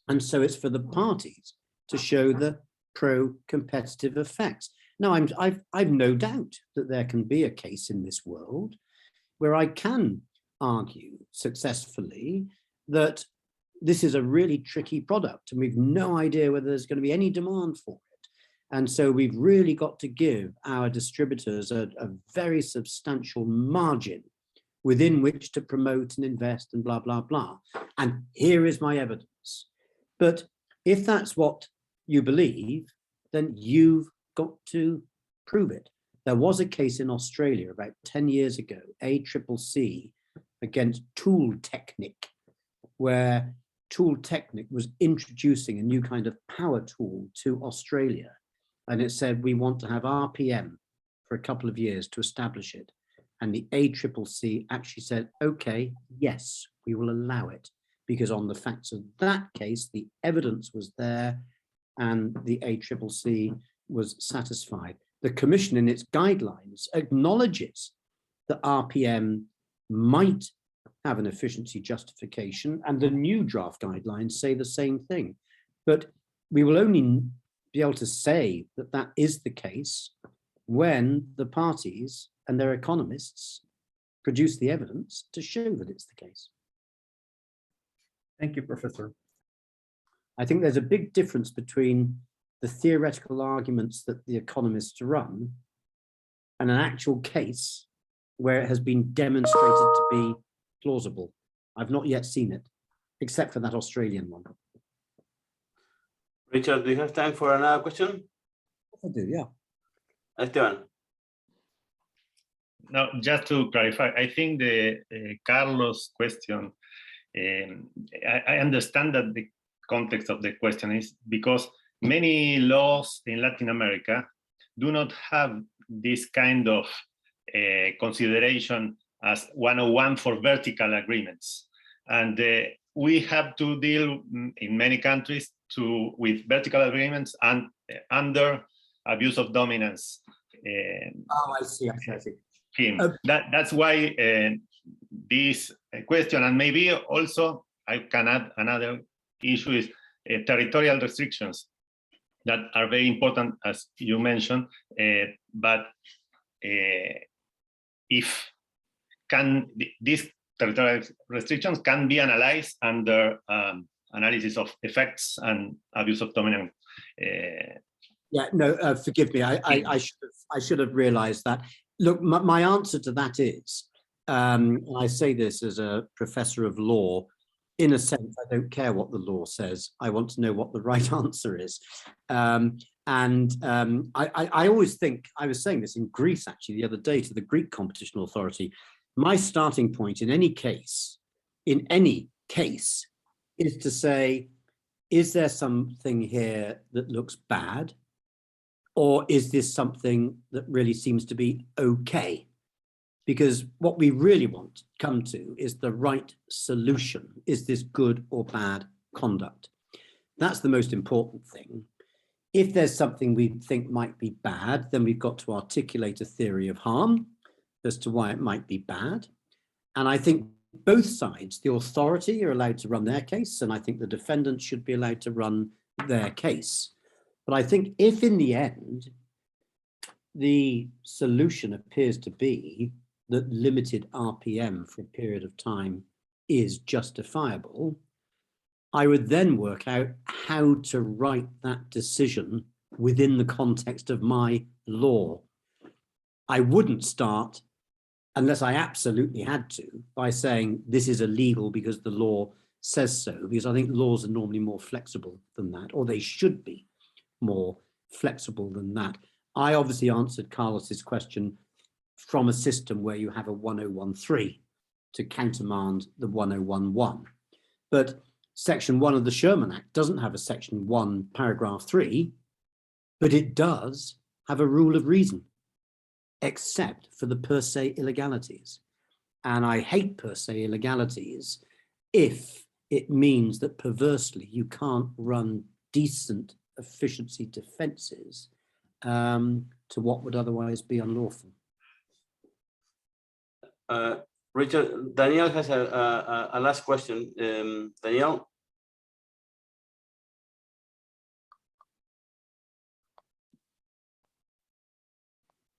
And so it's for the parties to show the pro-competitive effects. Now, I've no doubt that there can be a case in this world where I can argue successfully that this is a really tricky product and we've no idea whether there's going to be any demand for it. And so we've really got to give our distributors a very substantial margin within which to promote and invest and blah, blah, blah. And here is my evidence. But if that's what you believe, then you've got to prove it. There was a case in Australia about 10 years ago, ACCC against Tool Technic, where Tool Technic was introducing a new kind of power tool to Australia. And it said, we want to have RPM for a couple of years to establish it. And the ACCC actually said, okay, yes, we will allow it. Because on the facts of that case, the evidence was there and the ACCC was satisfied. The Commission in its guidelines acknowledges that RPM might have an efficiency justification, and the new draft guidelines say the same thing. But we will only be able to say that that is the case when the parties and their economists produce the evidence to show that it's the case. Thank you, Professor. I think there's a big difference between the theoretical arguments that the economists run and an actual case where it has been demonstrated to be plausible. I've not yet seen it, except for that Australian one. Richard, do you have time for another question? I do, yeah. Esteban. No, just to clarify, I think the Carlos question, I understand that the context of the question is because many laws in Latin America do not have this kind of consideration as 101 for vertical agreements. And we have to deal in many countries with vertical agreements and under abuse of dominance. Oh, I see. That's why this question, and maybe also I can add another issue, is territorial restrictions that are very important, as you mentioned, but if these territorial restrictions can be analyzed under analysis of effects and abuse of dominance. Yeah, no, forgive me. I should have realized that. Look, my answer to that is and I say this as a professor of law, in a sense, I don't care what the law says. I want to know what the right answer is. I always think, I was saying this in Greece actually the other day to the Greek Competition Authority, my starting point in any case, is to say, is there something here that looks bad? Or is this something that really seems to be okay? Because what we really want to come to is the right solution. Is this good or bad conduct? That's the most important thing. If there's something we think might be bad, then we've got to articulate a theory of harm as to why it might be bad. And I think both sides, the authority are allowed to run their case, and I think the defendant should be allowed to run their case. But I think if in the end, the solution appears to be that limited RPM for a period of time is justifiable, I would then work out how to write that decision within the context of my law. I wouldn't start, unless I absolutely had to, by saying this is illegal because the law says so, because I think laws are normally more flexible than that, or they should be more flexible than that. I obviously answered Carlos's question from a system where you have a 1013 to countermand the 1011. But Section 1 of the Sherman Act doesn't have a Section 1, paragraph 3, but it does have a rule of reason, except for the per se illegalities. And I hate per se illegalities if it means that perversely you can't run decent efficiency defenses to what would otherwise be unlawful. Richard, Daniel has a last question. Daniel?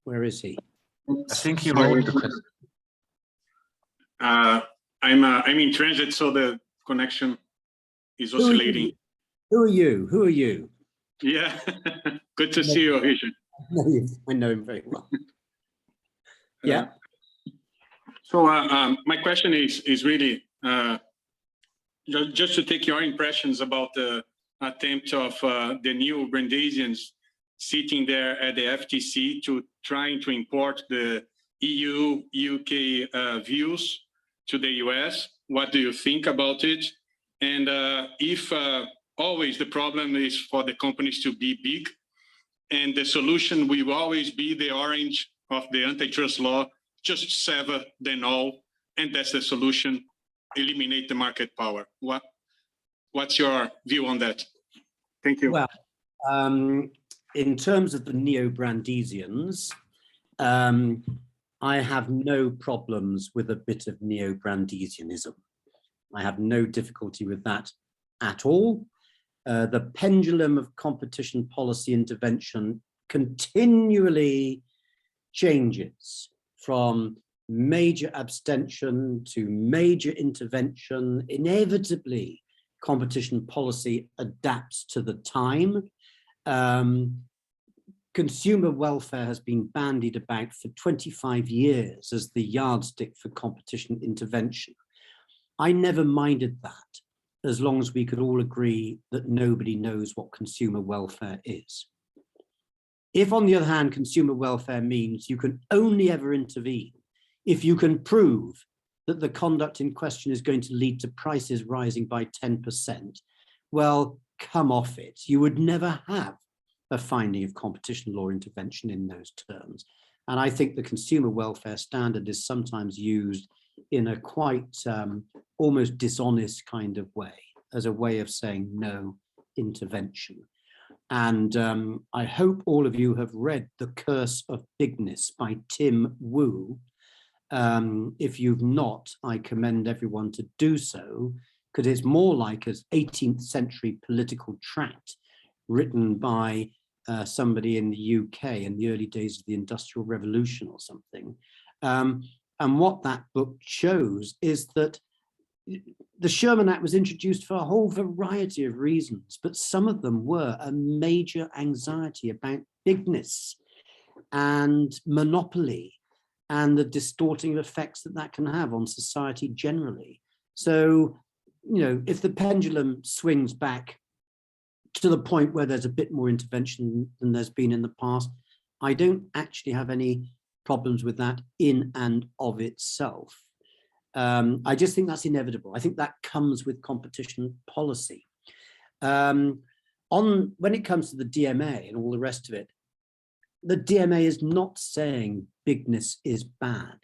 Where is he? I think he wrote the question. I'm in transit, so the connection is oscillating. Who are you? Who are you? Yeah, good to see you, Richard. I know him very well. Yeah. So my question is really just to take your impressions about the attempt of the new Brandeisians sitting there at the FTC to trying to import the EU, UK views to the US. What do you think about it? And if always the problem is for the companies to be big, and the solution will always be the orange of the antitrust law, just sever them all, and that's the solution, eliminate the market power. What's your view on that? Thank you. Well, in terms of the neo-Brandeisians, I have no problems with a bit of neo-Brandeisianism. I have no difficulty with that at all. The pendulum of competition policy intervention continually changes from major abstention to major intervention. Inevitably, competition policy adapts to the time. Consumer welfare has been bandied about for 25 years as the yardstick for competition intervention. I never minded that, as long as we could all agree that nobody knows what consumer welfare is. If, on the other hand, consumer welfare means you can only ever intervene if you can prove that the conduct in question is going to lead to prices rising by 10%, well, come off it. You would never have a finding of competition law intervention in those terms. And I think the consumer welfare standard is sometimes used in a quite almost dishonest kind of way, as a way of saying no intervention. And I hope all of you have read The Curse of Bigness by Tim Wu. If you've not, I commend everyone to do so, because it's more like an 18th century political tract written by somebody in the UK in the early days of the Industrial Revolution or something. And what that book shows is that the Sherman Act was introduced for a whole variety of reasons, but some of them were a major anxiety about bigness and monopoly and the distorting effects that that can have on society generally. So, you know, if the pendulum swings back to the point where there's a bit more intervention than there's been in the past, I don't actually have any problems with that in and of itself. I just think that's inevitable. I think that comes with competition policy. When it comes to the DMA and all the rest of it, the DMA is not saying bigness is bad.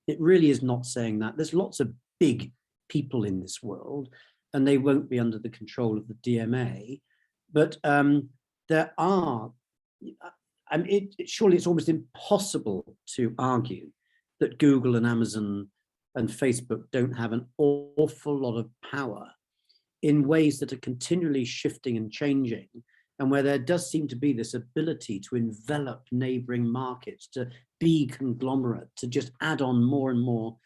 It really is not saying that. There's lots of big people in this world, and they won't be under the control of the DMA. But there are, surely it's almost impossible to argue that Google and Amazon and Facebook don't have an awful lot of power in ways that are continually shifting and changing, and where there does seem to be this ability to envelop neighboring markets, to be conglomerate, to just add on more and more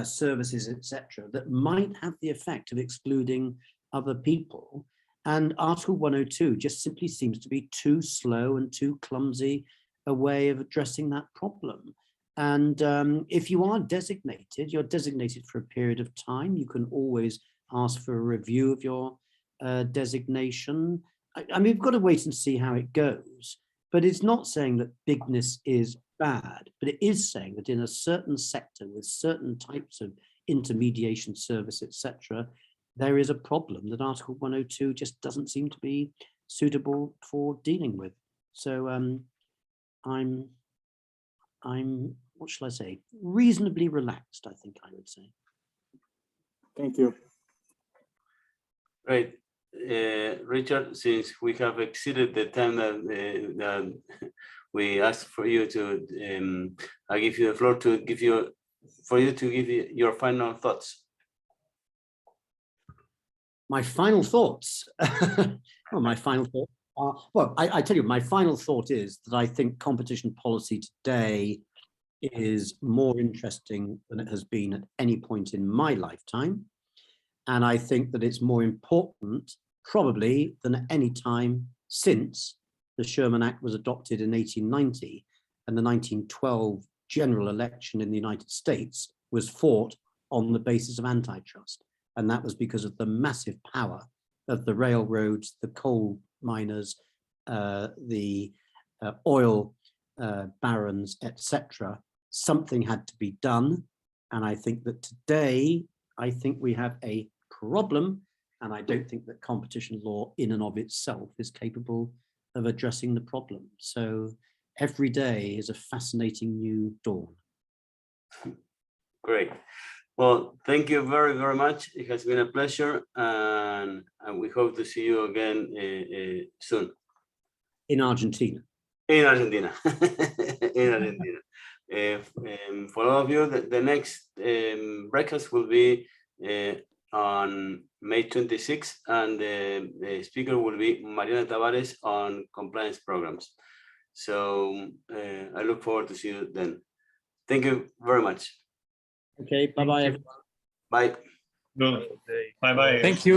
services, etc., that might have the effect of excluding other people. And Article 102 just simply seems to be too slow and too clumsy a way of addressing that problem. And if you are designated, you're designated for a period of time. You can always ask for a review of your designation. I mean, we've got to wait and see how it goes, but it's not saying that bigness is bad, but it is saying that in a certain sector with certain types of intermediation service, etc., there is a problem that Article 102 just doesn't seem to be suitable for dealing with. So I'm, what shall I say, reasonably relaxed, I think I would say. Thank you. Right. Richard, since we have exceeded the time that we asked for you to, I give you the floor to give you, for you to give your final thoughts. My final thoughts. Well, my final thought are, well, I tell you, my final thought is that I think competition policy today is more interesting than it has been at any point in my lifetime. And I think that it's more important, probably, than at any time since the Sherman Act was adopted in 1890 and the 1912 general election in the United States was fought on the basis of antitrust. And that was because of the massive power of the railroads, the coal miners, the oil barons, etc. Something had to be done. And I think that today, I think we have a problem, and I don't think that competition law in and of itself is capable of addressing the problem. So every day is a fascinating new dawn. Great. Well, thank you very, very much. It has been a pleasure, and we hope to see you again soon. In Argentina. In Argentina. In Argentina. For all of you, the next breakfast will be on May 26th, and the speaker will be Mariana Tavares on compliance programs. So I look forward to see you then. Thank you very much. Okay, bye-bye, everyone. Bye. Good. Bye-bye. Thank you.